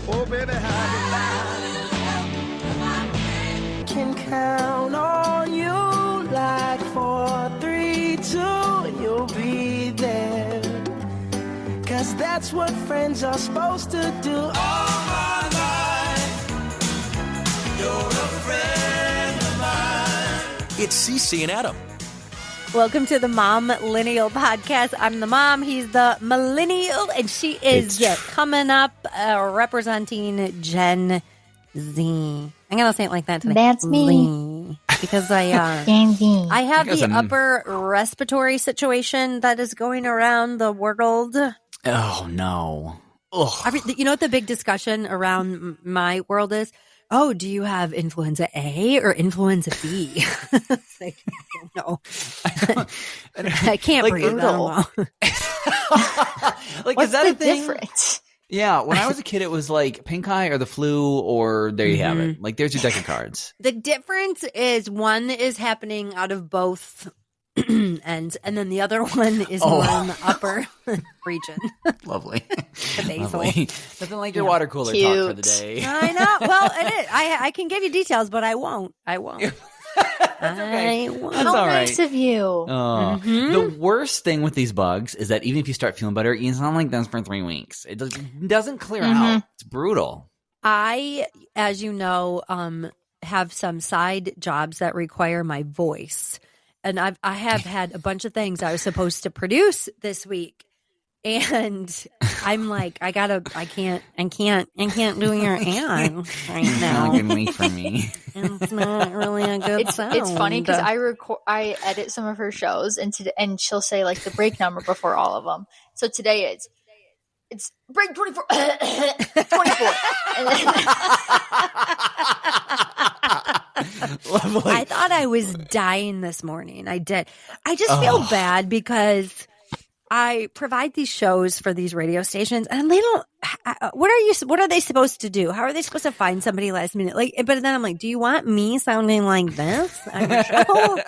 Oh, baby, how Can count on you like 4, 3, 2, and you'll be there. 'Cause that's what friends are supposed to do. All my life, you're a friend of mine. It's Ceci and Adam. Welcome to the Momlennial podcast. I'm the mom, he's the millennial, and she is coming up representing Gen Z. I'm going to say it like that today. That's me. Because I have the upper respiratory situation that is going around the world. Oh, no. Ugh. You know what the big discussion around my world is? Oh, do you have influenza A or influenza B? It's like, no. I can't breathe. I don't know. Like, what's is that the a thing? difference? Yeah, when I was a kid, it was like pink eye or the flu, or there you have it. Like, there's your deck of cards. The difference is one is happening out of both ends, and then the other one is more in the upper region. Lovely. The basal. Lovely. Nothing like your water cooler talk for the day. I know. Well, it is. I can give you details, but I won't. That's okay. won't. That's all right. Nice of you. Oh. The worst thing with these bugs is that even if you start feeling better, you sound like this for 3 weeks. It doesn't clear out. It's brutal. I, as you know, have some side jobs that require my voice. And I have had a bunch of things I was supposed to produce this week. And I'm like, I can't do your ad right now. Good week for me. It's not really a good sound. It's funny because I edit some of her shows and she'll say like the break number before all of them. So today it's break 24. 24. And then Lovely. I thought I was dying this morning. I did. I just feel bad because I provide these shows for these radio stations, and they don't. What are they supposed to do? How are they supposed to find somebody last minute? Like, but then I'm like, do you want me sounding like this on your show?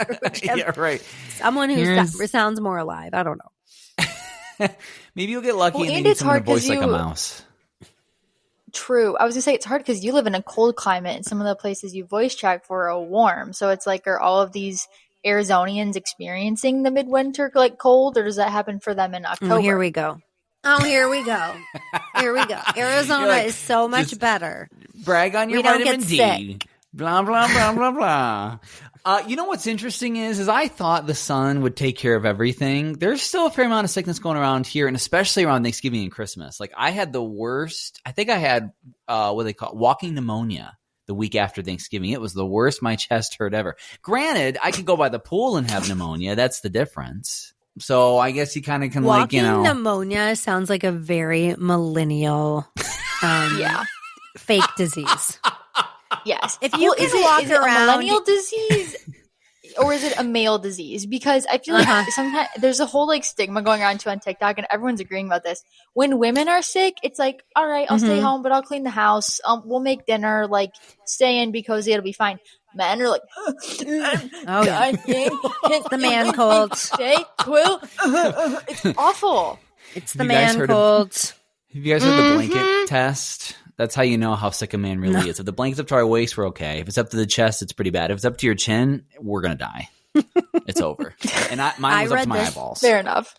Yeah, right. Someone who sounds more alive. I don't know. Maybe you'll get lucky and and need it's someone to hard voice like a mouse. True. I was gonna say it's hard because you live in a cold climate, and some of the places you voice track for are warm. So it's like, are all of these Arizonians experiencing the midwinter like cold, or does that happen for them in October? Oh, here we go. Arizona like, is so much better. Brag on your We don't vitamin get D. sick. Blah, blah, blah, blah, blah. You know what's interesting is I thought the sun would take care of everything. There's still a fair amount of sickness going around here, and especially around Thanksgiving and Christmas. Like, I had the worst. I think I had what they call walking pneumonia the week after Thanksgiving. It was the worst my chest hurt ever. Granted, I could go by the pool and have pneumonia. That's the difference. So I guess you kind of can Walking like, pneumonia sounds like a very millennial fake disease. Yes. If you can walk is around, it a millennial disease or is it a male disease? Because I feel like sometimes there's a whole like stigma going on too on TikTok, and everyone's agreeing about this. When women are sick, it's like, all right, I'll stay home, but I'll clean the house. We'll make dinner. Like, stay in, be cozy, it'll be fine. Men are like, it's the man cold. Stay cool. It's awful. It's the man cold. Have you guys heard the blanket test? That's how you know how sick a man really is. If the blanket's up to our waist, we're okay. If it's up to the chest, it's pretty bad. If it's up to your chin, we're going to die. It's over. And mine was up to my eyeballs. Fair enough.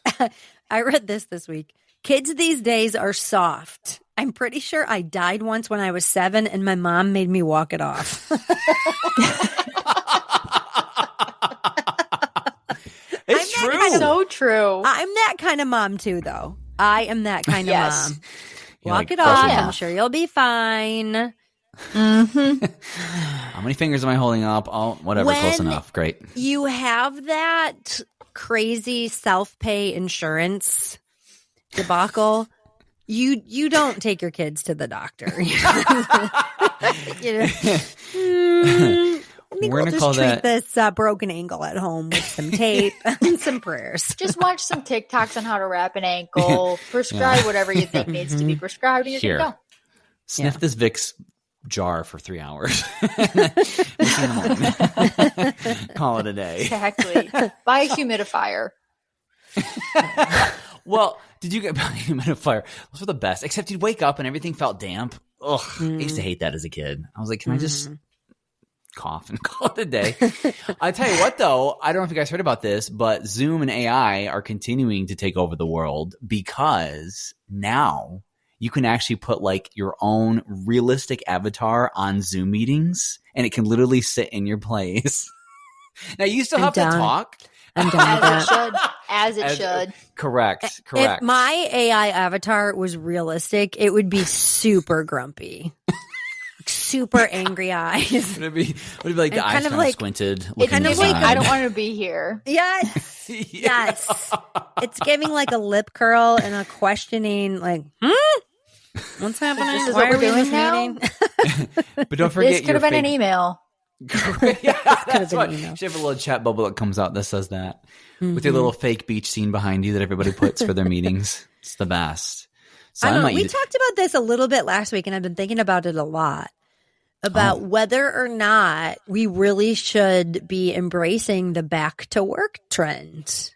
I read this week. Kids these days are soft. I'm pretty sure I died once when I was 7, and my mom made me walk it off. It's true. So true. I'm that kind of mom too, though. I am that kind of mom. Walk like, it off. yeah. I'm sure you'll be fine. How many fingers am I holding up? Oh, whatever. Close enough. Great. You have that crazy self-pay insurance debacle. You don't take your kids to the doctor. I think we'll just treat this broken ankle at home with some tape and some prayers. Just watch some TikToks on how to wrap an ankle. Prescribe whatever you think needs to be prescribed, and you're good to go. Sniff this Vicks jar for 3 hours. Call it a day. Exactly. Buy a humidifier. Well, did you get buy a humidifier? Those were the best. Except you'd wake up and everything felt damp. ugh, I used to hate that as a kid. I was like, can I just cough and call it a day? I tell you what, though, I don't know if you guys heard about this, but Zoom and AI are continuing to take over the world because now you can actually put like your own realistic avatar on Zoom meetings, and it can literally sit in your place. Now you still have to talk. I'm done with that. As it should. Correct. If my AI avatar was realistic, it would be super grumpy. Super angry eyes. Would it be like the eyes kind of squinted? It's kind of like, I don't want to be here. Yes. Yes. It's giving like a lip curl and a questioning, like, what's happening? This is Why what are we we're in this doing meeting? But don't forget, this could have been an email. Yeah, that's why you should have a little chat bubble that comes out that says that with your little fake beach scene behind you that everybody puts for their meetings. It's the best. So I don't know. We talked about this a little bit last week, and I've been thinking about it a lot. About whether or not we really should be embracing the back to work trend.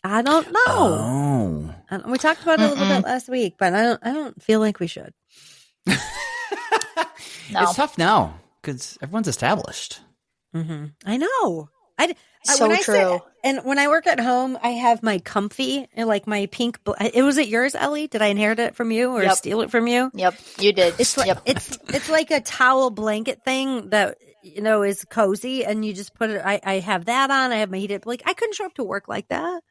I don't know. We talked about it a little bit last week, but I don't feel like we should. No. It's tough now because everyone's established. I know. So when true. And when I work at home, I have my comfy, like my pink. Was it yours, Ellie? Did I inherit it from you or steal it from you? Yep, you did. It's like, it's like a towel blanket thing that is cozy, and you just put it. I have that on. I have my heated. Like I couldn't show up to work like that.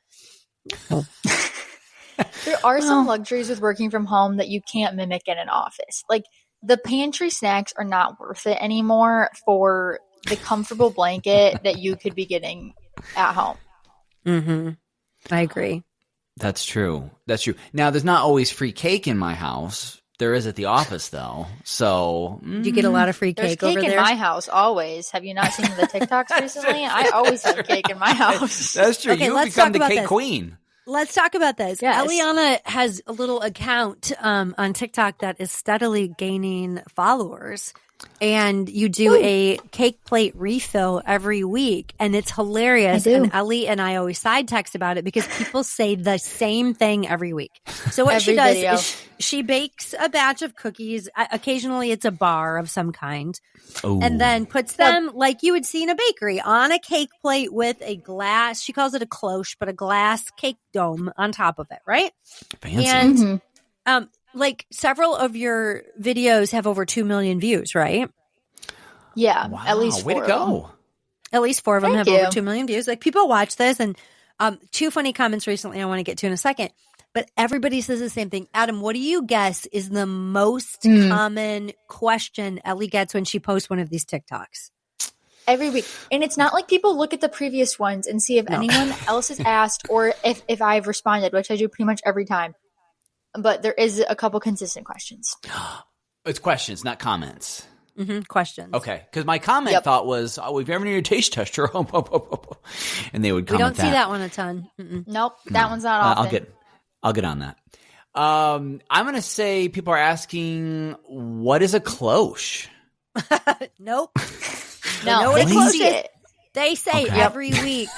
There are some luxuries with working from home that you can't mimic in an office. Like the pantry snacks are not worth it anymore for the comfortable blanket that you could be getting at home. I agree. That's true. Now, there's not always free cake in my house. There is at the office, though. So do you get a lot of free cake over there? There's cake in my house always. Have you not seen the TikToks recently? I always have cake in my house. That's true. Okay, you let's become talk the about cake this. queen. Let's talk about this. Yes. Eliana has a little account on TikTok that is steadily gaining followers. And you do a cake plate refill every week, and it's hilarious. And Ellie and I always side text about it because people say the same thing every week. So what she does is she bakes a batch of cookies. Occasionally it's a bar of some kind. And then puts them like you would see in a bakery on a cake plate with a glass. She calls it a cloche, but a glass cake dome on top of it, right? Fancy. And like several of your videos have over 2 million views, right? Yeah, Wow, at least 4 way to go. At least 4 of them Thank have you. over 2 million views. Like people watch this, and 2 funny comments recently I want to get to in a second. But everybody says the same thing. Adam, what do you guess is the most common question Ellie gets when she posts one of these TikToks? every week. And it's not like people look at the previous ones and see if anyone else has asked or if I've responded, which I do pretty much every time. But there is a couple consistent questions. It's questions, not comments. Mm-hmm. Questions. Okay, because my comment thought was, "Oh, if you ever need a taste tester," and they would comment. We don't see that one a ton. Nope, that one's not often. I'll get on that. I'm gonna say people are asking, "What is a cloche?" Nope. No, they see it. They say every week.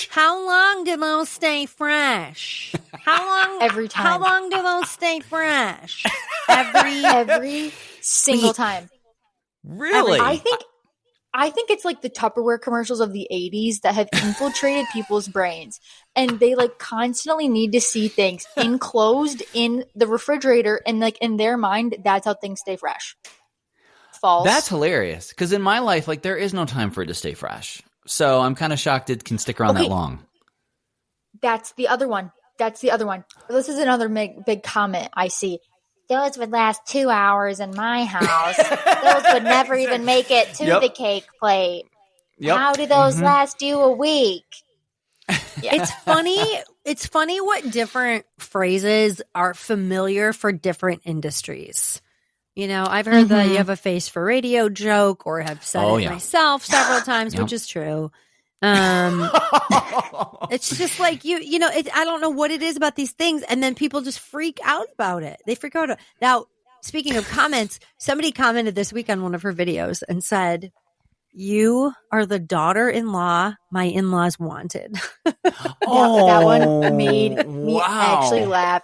How long do those stay fresh? How long? Every time. How long do those stay fresh? Every single time. Really? I think it's like the Tupperware commercials of the 80s that have infiltrated people's brains, and they like constantly need to see things enclosed in the refrigerator, and like in their mind, that's how things stay fresh. False. That's hilarious, because in my life, like, there is no time for it to stay fresh. So I'm kind of shocked it can stick around that long. That's the other one. This is another big comment I see. Those would last 2 hours in my house. Those would never even make it to the cake plate. How do those last you a week? It's funny. It's funny what different phrases are familiar for different industries. You know, I've heard that you have a face for radio joke, or have said it myself several times, which is true. It's just like you know, I don't know what it is about these things, and then people just freak out about it. They freak out. Now, speaking of comments, somebody commented this week on one of her videos and said, You are the daughter-in-law my in-laws wanted. That one made me wow. actually laugh.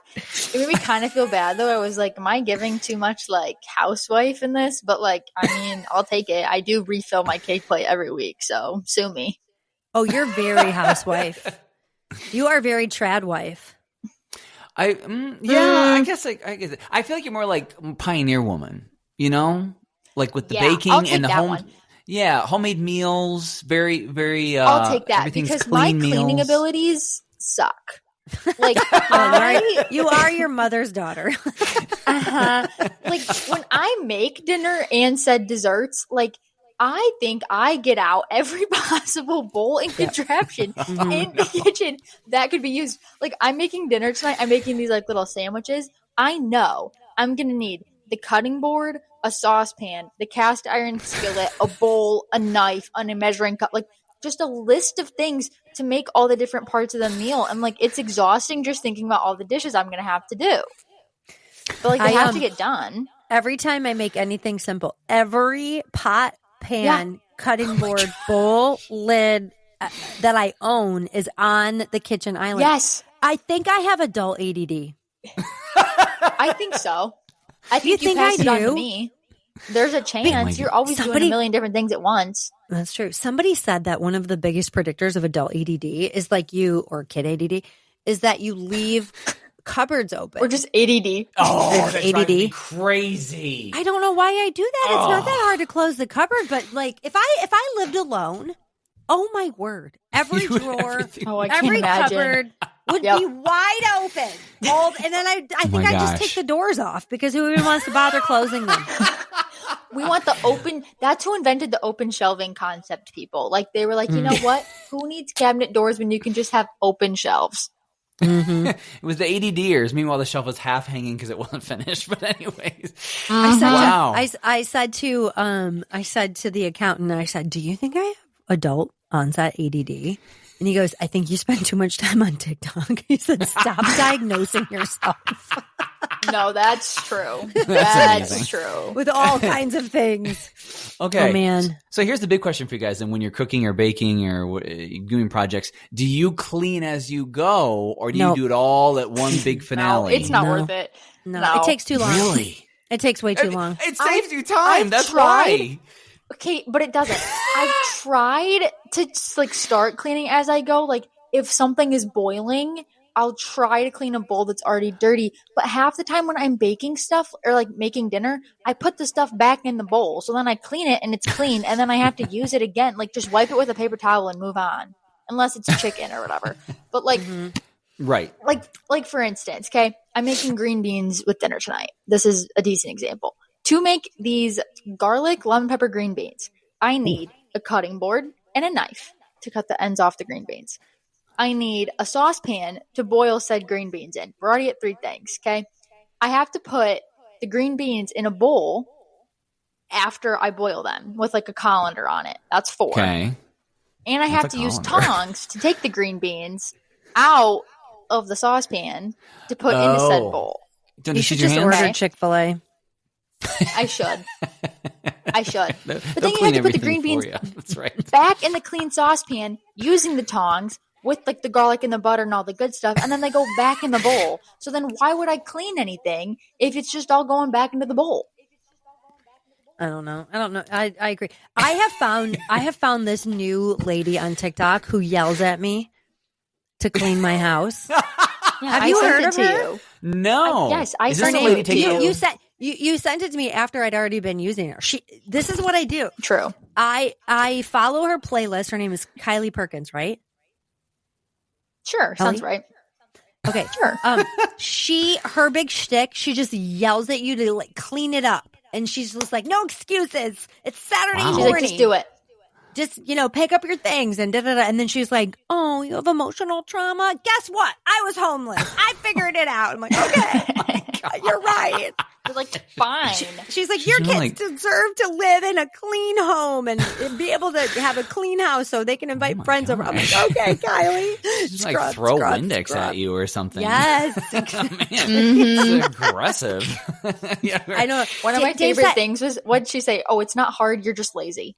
It made me kind of feel bad though. I was like, am I giving too much like housewife in this? But like, I mean, I'll take it. I do refill my cake plate every week, so sue me. Oh, you're very housewife. You are very trad wife. I guess I guess I feel like you're more like pioneer woman, you know? Like with the baking I'll take and the that home one. Yeah, homemade meals, very very I'll take that everything's because my clean cleaning meals. abilities suck. Like You are your mother's daughter. like when I make dinner and said desserts, like I think I get out every possible bowl and contraption in the kitchen that could be used. Like I'm making dinner tonight. I'm making these like little sandwiches. I know I'm going to need the cutting board, a saucepan, the cast iron skillet, a bowl, a knife, and a measuring cup. Like just a list of things to make all the different parts of the meal. And like it's exhausting just thinking about all the dishes I'm going to have to do. But like they have to get done. Every time I make anything simple, every pot, pan, cutting board, bowl, lid that I own is on the kitchen island. Yes. I think I have adult ADD. I think so. I think you pass it on to me. There's a chance. You're always doing a million different things at once. That's true. Somebody said that one of the biggest predictors of adult ADD is like you, or kid ADD, is that you leave cupboards open. Or just ADD. Oh, that's ADD. driving me crazy. I don't know why I do that. It's not that hard to close the cupboard, but like if I lived alone, oh my word, every drawer, I can't every imagine. cupboard would be wide open. And then I think I'd just take the doors off because who even wants to bother closing them? We want the open. That's who invented the open shelving concept, people. Like they were like, you know what? Who needs cabinet doors when you can just have open shelves? It was the ADDers. Meanwhile, the shelf was half hanging because it wasn't finished. But anyways, I said to the accountant, I said, "Do you think I have adult onset ADD?" And he goes, "I think you spend too much time on TikTok." He said, "Stop diagnosing yourself." No, that's true. That's amazing. true. With all kinds of things. okay. Oh, man. So here's the big question for you guys. And when you're cooking or baking or doing projects, do you clean as you go, or do you do it all at one big finale? No, it's not worth it. No, it takes too long. Really? It takes way too long. It saves you time. That's tried. why. Okay, but it doesn't. I've tried to like start cleaning as I go. Like if something is boiling, I'll try to clean a bowl that's already dirty. But half the time when I'm baking stuff or like making dinner, I put the stuff back in the bowl. So then I clean it and it's clean, and then I have to use it again. Like just wipe it with a paper towel and move on, unless it's chicken or whatever. But like, Right. like for instance, okay, I'm making green beans with dinner tonight. This is a decent example. To make these garlic, lemon pepper green beans, I need a cutting board and a knife to cut the ends off the green beans. I need a saucepan to boil said green beans in. We're already at 3 things, okay? I have to put the green beans in a bowl after I boil them with like a colander on it. That's 4. Okay. And I have to use tongs to take the green beans out of the saucepan to put into said bowl. Don't You you should your just hands? order Chick-fil-A. I should. They'll But then you have to put the green clean beans everything for you. That's right. back in the clean saucepan using the tongs with like the garlic and the butter and all the good stuff, and then they go back in the bowl. So then why would I clean anything if it's just all going back into the bowl? I don't know. I agree. I have found this new lady on TikTok who yells at me to clean my house. Have you heard of her? No. Yes, I Is this sent the lady it to taking you. You sent it to me after I'd already been using her. This is what I do. True. I follow her playlist. Her name is Kylie Perkins, right? Sure. Sounds right. Okay. Sure. Her big shtick, she just yells at you to like clean it up. And she's just like, no excuses. It's Saturday Wow. She's morning. like, just do it. Just, pick up your things and da-da-da. And then she's like, oh, you have emotional trauma? Guess what? I was homeless. I figured it out. I'm like, okay, you're right. You're like, fine. She's like, your kids deserve to live in a clean home and be able to have a clean house so they can invite friends over. I'm like, okay, Kylie. Just like throw Windex at you or something. Yes. It's aggressive. Yeah, I know. One of my favorite things was, what'd she say? Oh, it's not hard. You're just lazy.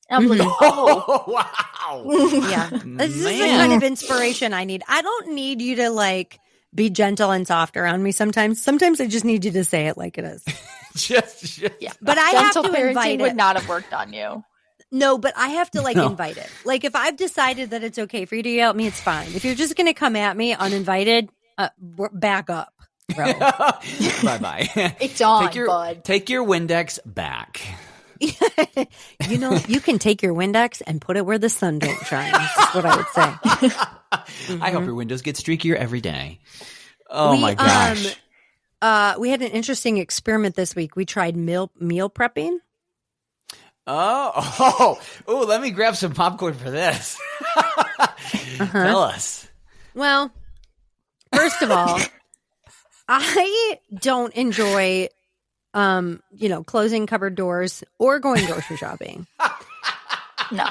And I was like, oh. Wow. Yeah. This is the kind of inspiration I need. I don't need you to like be gentle and soft around me sometimes. Sometimes I just need you to say it like it is. just Yeah. But I Gentle have to parenting invite would it. not have worked on you. No, but I have to like invite it. Like if I've decided that it's okay for you to yell at me, it's fine. If you're just going to come at me uninvited, back up. Bye-bye. It's on, bud. Take your Windex back. You know, you can take your Windex and put it where the sun don't shine. That's what I would say. I hope your windows get streakier every day. Oh my gosh. We had an interesting experiment this week. We tried meal prepping. Oh, let me grab some popcorn for this. Tell us. Well, first of all, I don't enjoy closing cupboard doors or going grocery shopping. No.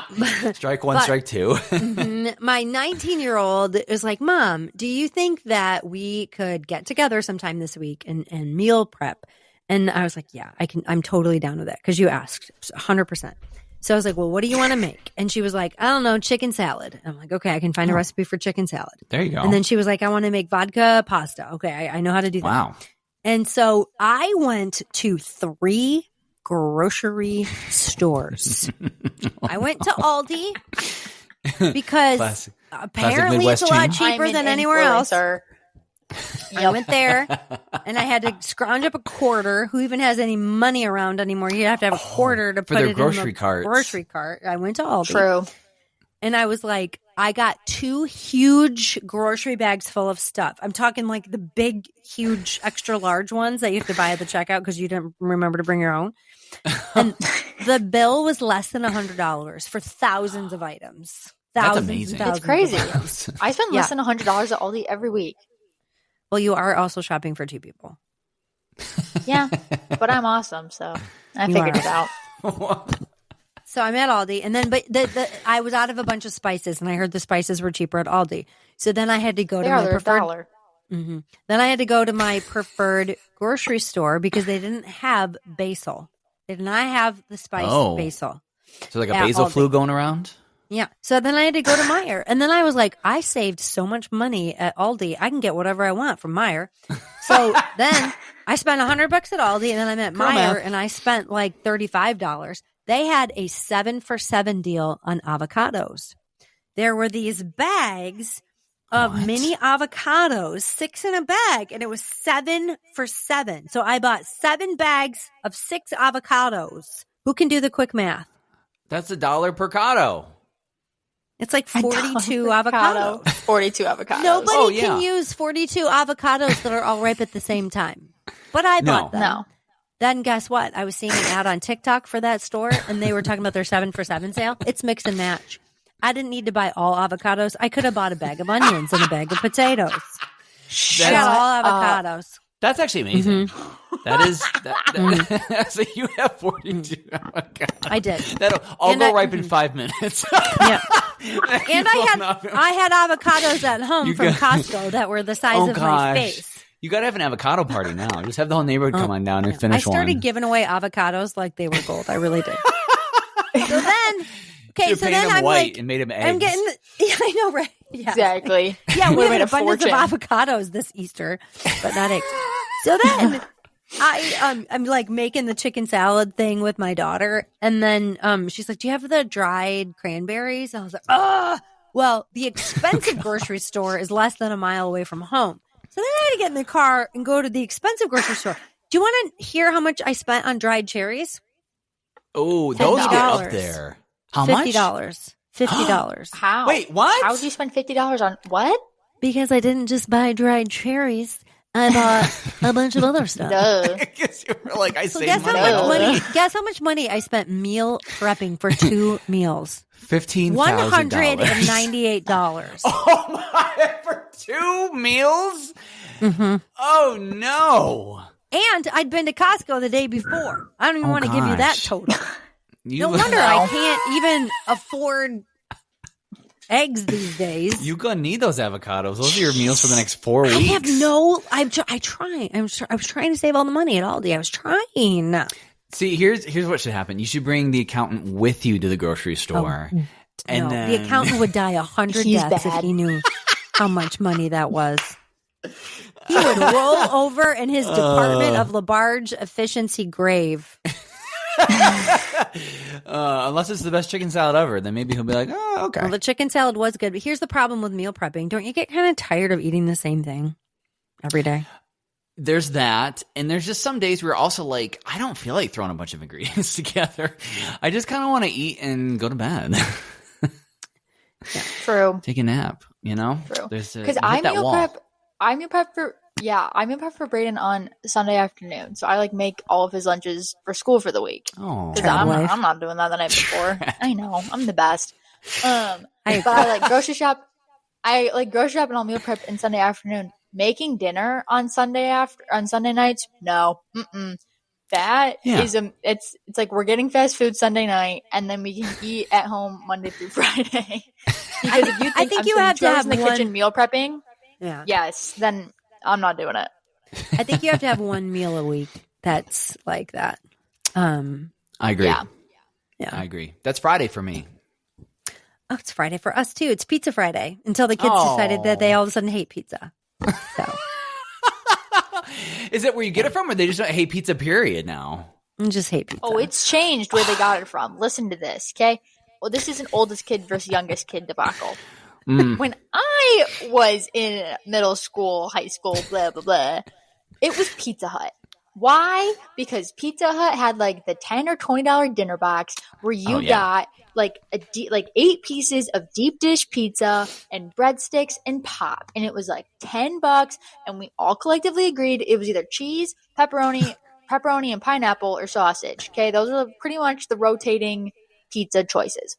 Strike one, strike two. My 19-year-old is like, Mom, do you think that we could get together sometime this week and meal prep? And I was like, yeah, I'm totally down with that because you asked 100%. So I was like, well, what do you want to make? And she was like, I don't know, chicken salad. I'm like, okay, I can find a recipe for chicken salad. There you go. And then she was like, I want to make vodka pasta. Okay, I know how to do that. Wow. And so I went to 3 grocery stores. I went to Aldi because apparently it's a lot cheaper than anywhere else. I went there and I had to scrounge up a quarter. Who even has any money around anymore? You have to have a quarter to put it in the grocery cart. I went to Aldi. True. And I was like, I got 2 huge grocery bags full of stuff. I'm talking like the big, huge, extra large ones that you have to buy at the checkout because you didn't remember to bring your own. And the bill was less than $100 for thousands of items. That's amazing. It's crazy. I spend less than $100 at Aldi every week. Well, you are also shopping for 2 people. Yeah, but I'm awesome, so I figured it out. So I'm at Aldi, and then I was out of a bunch of spices, and I heard the spices were cheaper at Aldi. So then I had to go to my preferred. Mm-hmm. Then I had to go to my preferred grocery store because they didn't have basil. They did not have the spice basil. So like a basil flu going around? Yeah. So then I had to go to Meijer. And then I was like, I saved so much money at Aldi. I can get whatever I want from Meijer. So then I spent $100 at Aldi, and then I'm at Meijer, and I spent like $35. They had a 7 for $7 deal on avocados. There were these bags of mini avocados, 6 in a bag, and it was 7 for $7. So I bought 7 bags of 6 avocados. Who can do the quick math? That's $1 per cado. It's like 42 avocados. 42 avocados. Nobody can use 42 avocados that are all ripe at the same time. But I bought them. No. Then guess what? I was seeing an ad on TikTok for that store, and they were talking about their 7 for $7 sale. It's mix and match. I didn't need to buy all avocados. I could have bought a bag of onions and a bag of potatoes. I got all avocados. That's actually amazing. That is so you have 42 avocados. I did. That'll all go ripe in 5 minutes. Yeah. And I had avocados at home from Costco that were the size of my face. You got to have an avocado party now. Just have the whole neighborhood come on down and finish one. I started giving away avocados like they were gold. I really did. So then, I'm white like, and made them eggs. I'm getting, I know, right? Yeah. Exactly. Yeah, we had an abundance of avocados this Easter, but not eggs. So then I'm like making the chicken salad thing with my daughter, and then she's like, "Do you have the dried cranberries?" And I was like, well, the expensive grocery store is less than a mile away from home. So then I had to get in the car and go to the expensive grocery store. Do you want to hear how much I spent on dried cherries? Oh, those get up there. How much? $50. How? Wait, what? How did you spend $50 on what? Because I didn't just buy dried cherries. I bought a bunch of other stuff. I guess you were like, guess how much money I spent meal prepping for 2 meals? $15,000. $198. Oh my! For 2 meals? Mm-hmm. Oh no! And I'd been to Costco the day before. I don't even want to give you that total. No wonder I can't even afford eggs these days. You're gonna need those avocados. Those are your meals for the next 4 weeks. I was trying to save all the money at Aldi. I was trying. See, here's what should happen. You should bring the accountant with you to the grocery store. And then the accountant would die 100 He's deaths if bad. he knew how much money that was. He would roll over in his Department of Labarge efficiency grave. Unless it's the best chicken salad ever, then maybe he'll be like, oh, okay. Well, the chicken salad was good, but here's the problem with meal prepping. Don't you get kind of tired of eating the same thing every day? There's that, and there's just some days where also like I don't feel like throwing a bunch of ingredients together. I just kind of want to eat and go to bed. True. Take a nap, you know? True. Because I meal prep for Brayden on Sunday afternoon. So I like make all of his lunches for school for the week. Oh, Because I'm not doing that the night before. I know. I'm the best. But I like grocery shop. I like grocery shop and I'll meal prep in Sunday afternoon. Making dinner on Sunday nights, no. That is it's like we're getting fast food Sunday night and then we can eat at home Monday through Friday. Because if you think, I think you have to have in the kitchen meal prepping, yes, then I'm not doing it. I think you have to have one meal a week that's like that. I agree. Yeah. I agree. That's Friday for me. Oh, it's Friday for us too. It's Pizza Friday until the kids decided that they all of a sudden hate pizza. So. Is it where you get it from, or they just don't hate pizza? Period. Now, I just hate pizza. Oh, it's changed where they got it from. Listen to this, okay? Well, this is an oldest kid versus youngest kid debacle. When I was in middle school, high school, blah blah blah, it was Pizza Hut. Why? Because Pizza Hut had like the $10 or $20 dinner box where you got like 8 pieces of deep dish pizza and breadsticks and pop, and it was like $10, and we all collectively agreed it was either cheese, pepperoni, and pineapple, or sausage. Okay, those are pretty much the rotating pizza choices.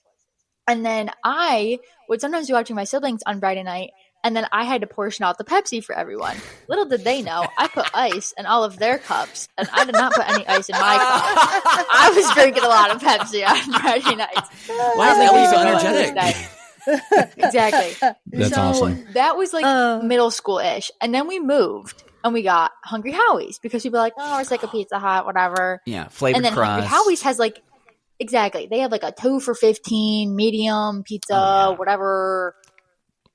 And then I would sometimes be watching my siblings on Friday night, and then I had to portion out the Pepsi for everyone. Little did they know, I put ice in all of their cups, and I did not put any ice in my cup. I was drinking a lot of Pepsi on Friday nights. Why is Ellie so energetic? Exactly. That's awesome. That was like middle school-ish. And then we moved, and we got Hungry Howie's, because people were like, oh, we're sick of Pizza Hut, whatever. Yeah, flavored And then crust. Hungry Howie's has like, exactly. They have like a 2 for $15 medium pizza, whatever.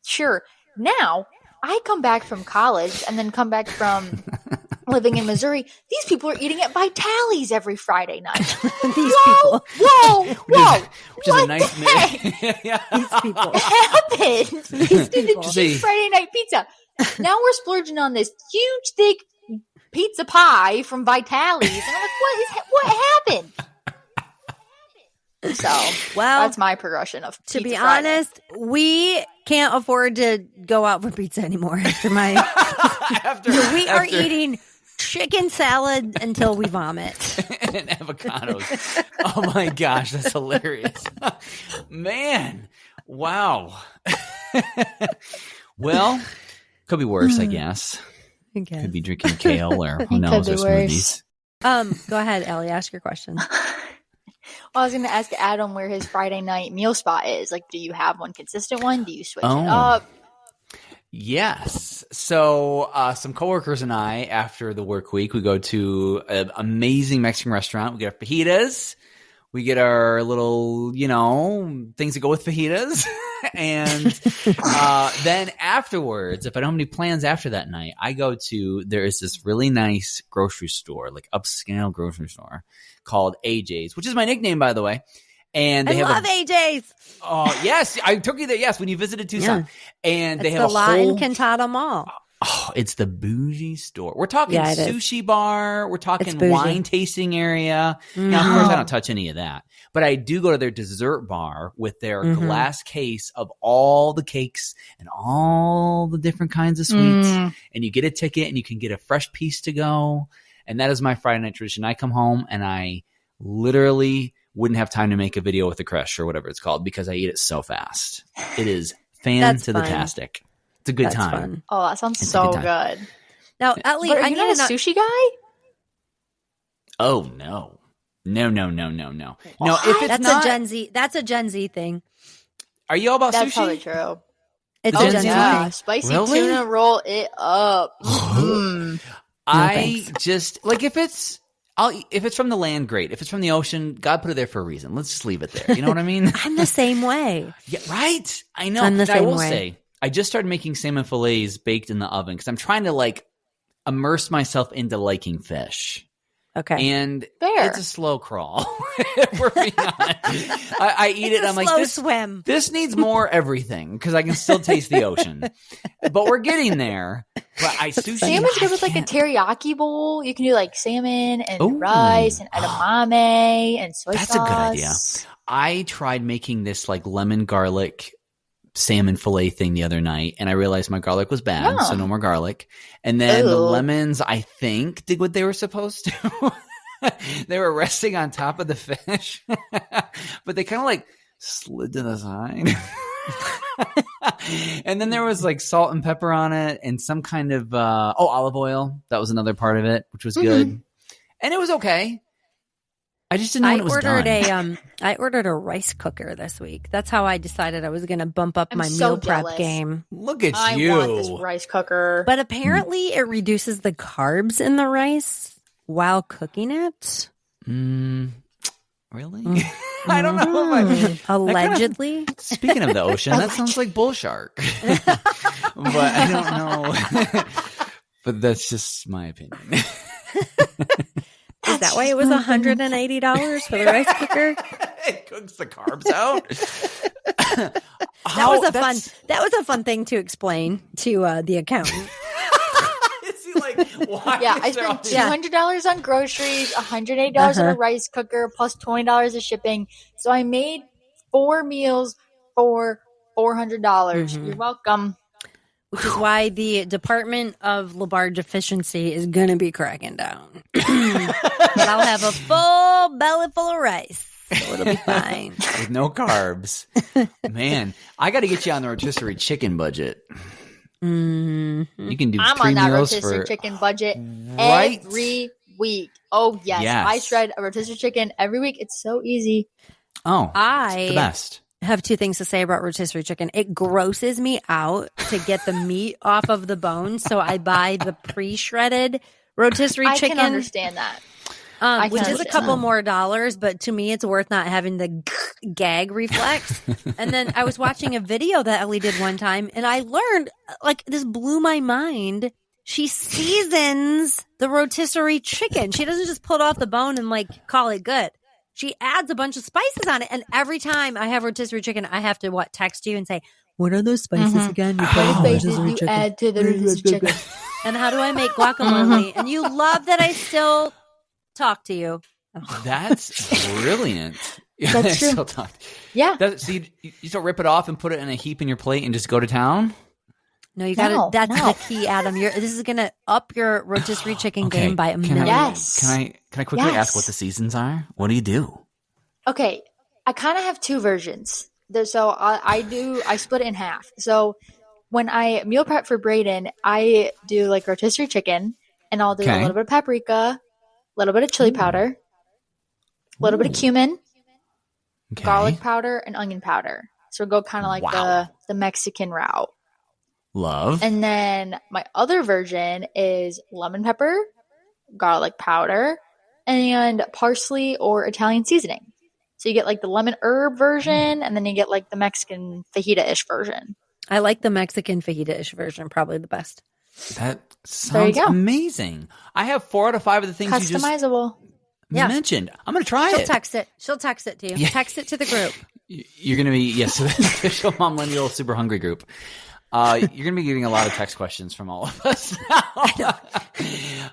Sure. Now, I come back from college and then come back from living in Missouri. These people are eating at Vitali's every Friday night. These people. Whoa! Which is a nice These people. What happened? These people. Cheap Friday night pizza. Now we're splurging on this huge, thick pizza pie from Vitali's. And I'm like, what happened? So, well, that's my progression of to Pizza be Friday. honest, we can't afford to go out for pizza anymore after my we are eating chicken salad until we vomit. And avocados. Oh my gosh, that's hilarious. Man. Wow. Well, could be worse, I guess. Could be drinking kale or who knows, or smoothies. Go ahead, Ellie, ask your question. Well, I was going to ask Adam where his Friday night meal spot is. Like, do you have one consistent one? Do you switch it up? Yes. So some coworkers and I, after the work week, we go to an amazing Mexican restaurant. We get our fajitas. We get our little, things that go with fajitas. And then afterwards, if I don't have any plans after that night, there is this really nice grocery store, like upscale grocery store called AJ's, which is my nickname, by the way. And they love AJ's. Oh, yes. I took you there. Yes, when you visited Tucson. Yeah. And they have a lot in Cantata Mall. Oh, it's the bougie store. We're talking sushi bar. We're talking wine tasting area. Now, of course, I don't touch any of that. But I do go to their dessert bar with their glass case of all the cakes and all the different kinds of sweets. And you get a ticket and you can get a fresh piece to go. And that is my Friday night tradition. I come home and I literally wouldn't have time to make a video with the crush or whatever it's called because I eat it so fast. It is fan-to-the-tastic. It's a good time. Fun. Oh, that sounds so good. Now, Ellie, are you not a sushi guy? Oh, no. No. No, if it's not, that's a Gen Z thing. Are you all about That's sushi? Probably true. It's a Gen Z thing. Spicy tuna, roll it up. I just, like, if it's, if it's from the land, great. If it's from the ocean, God put it there for a reason. Let's just leave it there. You know what I mean? I'm the same way. Yeah, right. I know. I'm the I same will way. say, I just started making salmon fillets baked in the oven because I'm trying to like immerse myself into liking fish. Okay. And Fair. it's a slow crawl. If we're being honest. I eat it. It's a I'm like, slow swim. This needs more everything because I can still taste the ocean. But we're getting there. But sushi. Salmon's good with I like a can't- teriyaki bowl. You can do like salmon and Ooh. rice and edamame and soy That's sauce. a good idea. I tried making this like lemon garlic salmon fillet thing the other night, and I realized my garlic was bad, so no more garlic. And then the Ooh. lemons, I think, did what they were supposed to. They were resting on top of the fish, but they kind of like slid to the side. And then there was like salt and pepper on it, and some kind of olive oil. That was another part of it, which was good, and it was okay. I just didn't know when it was done. I ordered a rice cooker this week. That's how I decided I was going to bump up I'm my so meal prep jealous. game. Look at I you. want this rice cooker. But apparently, it reduces the carbs in the rice while cooking it. Really? I don't know. If Allegedly. Speaking of the ocean, that sounds like bull shark. But I don't know. But that's just my opinion. Is that why it was $180 for the rice cooker? It cooks the carbs out. That was a fun thing to explain to the accountant. Is he like, why? Yeah, I is there all spent these- $200 on groceries, $180 on a rice cooker, plus $20 of shipping. So I made 4 meals for $400. You're welcome. Which is why the Department of Labarge Efficiency is going to be cracking down. But I'll have a full belly full of rice. So it'll be fine. With no carbs. Man, I got to get you on the rotisserie chicken budget. You can do I'm 3 on that meals rotisserie for chicken budget Right? every week. Oh, yes. Yes. I shred a rotisserie chicken every week. It's so easy. Oh, I it's the best. have 2 things to say about rotisserie chicken. It grosses me out to get the meat off of the bone, so I buy the pre-shredded rotisserie I chicken. can understand that. Which is a understand couple that. more dollars, but to me, it's worth not having the gag reflex. And then I was watching a video that Ellie did one time, and I learned, like, this blew my mind. She seasons the rotisserie chicken. She doesn't just pull it off the bone and, like, call it good. She adds a bunch of spices on it. And every time I have rotisserie chicken, I have to, text you and say, what are those spices again? You put in Spices rotisserie you chicken. add to the rotisserie chicken. And how do I make guacamole? And you love that I still talk to you. That's brilliant. Yeah, That's I true. still talk. Yeah. So you don't rip it off and put it in a heap in your plate and just go to town? No, you got to. No, That's no. the key, Adam. This is going to up your rotisserie chicken Okay, game by a can million. Yes. Can I quickly Yes. ask what the seasons are? What do you do? Okay, I kind of have 2 versions. So I split it in half. So when I meal prep for Brayden, I do like rotisserie chicken, and I'll do Okay. a little bit of paprika, a little bit of chili powder, a little bit of cumin, Okay. garlic powder, and onion powder. So we'll go kind of like Wow. the Mexican route. Love. And then my other version is lemon pepper, garlic powder, and parsley or Italian seasoning. So you get like the lemon herb version, and then you get like the Mexican fajita-ish version. I like the Mexican fajita-ish version, probably the best. That There you sounds go. amazing. I have 4 out of 5 of the things you just Customizable. Yeah. mentioned. I'm going to try She'll it. text it. She'll text it to you. Yeah. Text it to the group. You're going to be, yes, the official Momlennial Super Hungry group. You're going to be getting a lot of text questions from all of us now.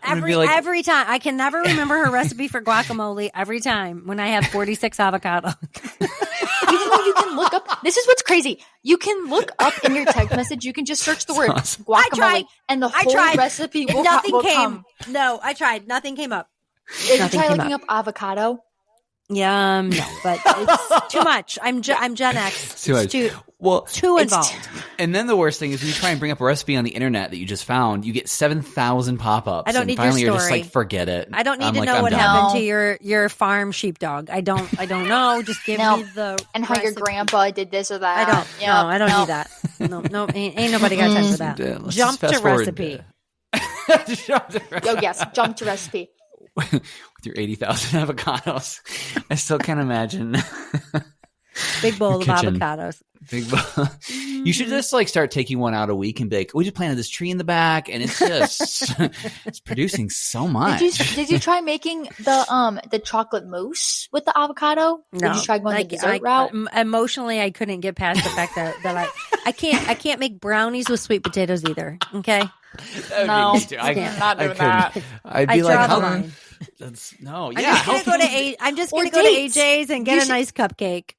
Every time. I can never remember her recipe for guacamole every time when I have 46 avocado. Even though you can look up, this is what's crazy. You can look up in your text message. You can just search the word Awesome. guacamole, I tried. and the I whole tried. recipe will, Nothing will came. come. No, I tried. Nothing came up. Did you Nothing try came looking up avocado? Yeah, no, but it's too much. I'm Gen X. Too It's much. Well, too It's involved. and then the worst thing is when you try and bring up a recipe on the internet that you just found, you get 7,000 pop-ups. I don't and need your finally you're just story. like, forget it. I don't need I'm to like, know I'm what done. happened No. to your farm sheepdog. I don't know. Just give No. me the And how your recipe. grandpa did this or that. I don't. Yep, No, I don't no. need that. No, ain't nobody got time for that. Yeah, let's Jump just fast to forward recipe. Oh, yes. Jump to recipe. with your 80,000 avocados. I still can't imagine. Big bowl of kitchen. avocados. Big bowl. You should just like start taking one out a week and be like, we just planted this tree in the back, and it's just it's producing so much. Did you try making the chocolate mousse with the avocado? No, Did you try going the dessert route? Emotionally, I couldn't get past the fact that I can't make brownies with sweet potatoes either. Okay, No, I'm not doing that. I'd be I draw like, the how line. no, I'm yeah. just gonna go I'm just gonna Or go to dates. AJ's and You get a should- nice cupcake.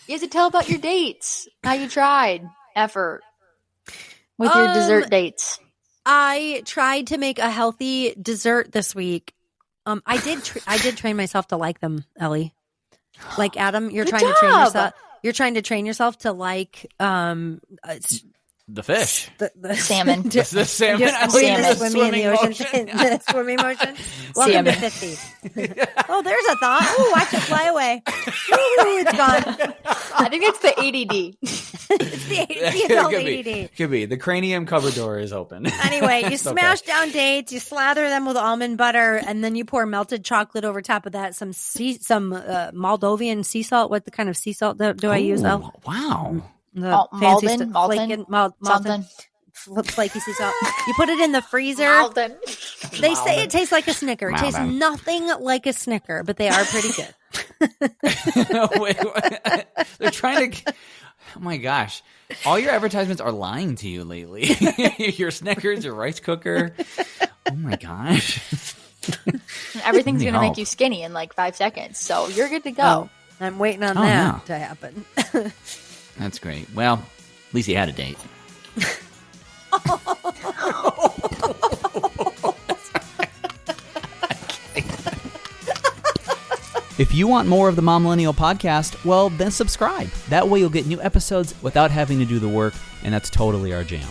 You have to tell about your dates. How you tried effort with your dessert dates. I tried to make a healthy dessert this week. I did train myself to like them, Ellie. Like Adam, you're Good trying to train job. yourself. You're trying to train yourself to like the fish. the Salmon. The salmon. Just I'm doing doing the the swimming in the swimming ocean. motion. The swimming motion. Welcome to Salmon. 50. Oh, there's a thought. Ooh, watch it fly away. Ooh, it's gone. I think it's the ADD. It's the adult Could ADD. be. Could be. The cranium cover door is open. Anyway, you It's okay. smash down dates, you slather them with almond butter, and then you pour melted chocolate over top of that. Some Moldovan sea salt. What the kind of sea salt do I use? Ooh, Though? Wow. The Malden? flaky, Something. flaky sea salt. You put it in the freezer. Malden. They say it tastes like a Snicker. It tastes Malden. nothing like a Snicker, but they are pretty good. Wait, they're trying to. Oh my gosh! All your advertisements are lying to you lately. Your Snickers, your rice cooker. Oh my gosh! Everything's Need going to help. make you skinny in like 5 seconds. So you're good to go. Oh, I'm waiting on Oh, that yeah. to happen. That's great. Well, at least you had a date. If you want more of the Momlennial podcast, well, then subscribe. That way you'll get new episodes without having to do the work, and that's totally our jam.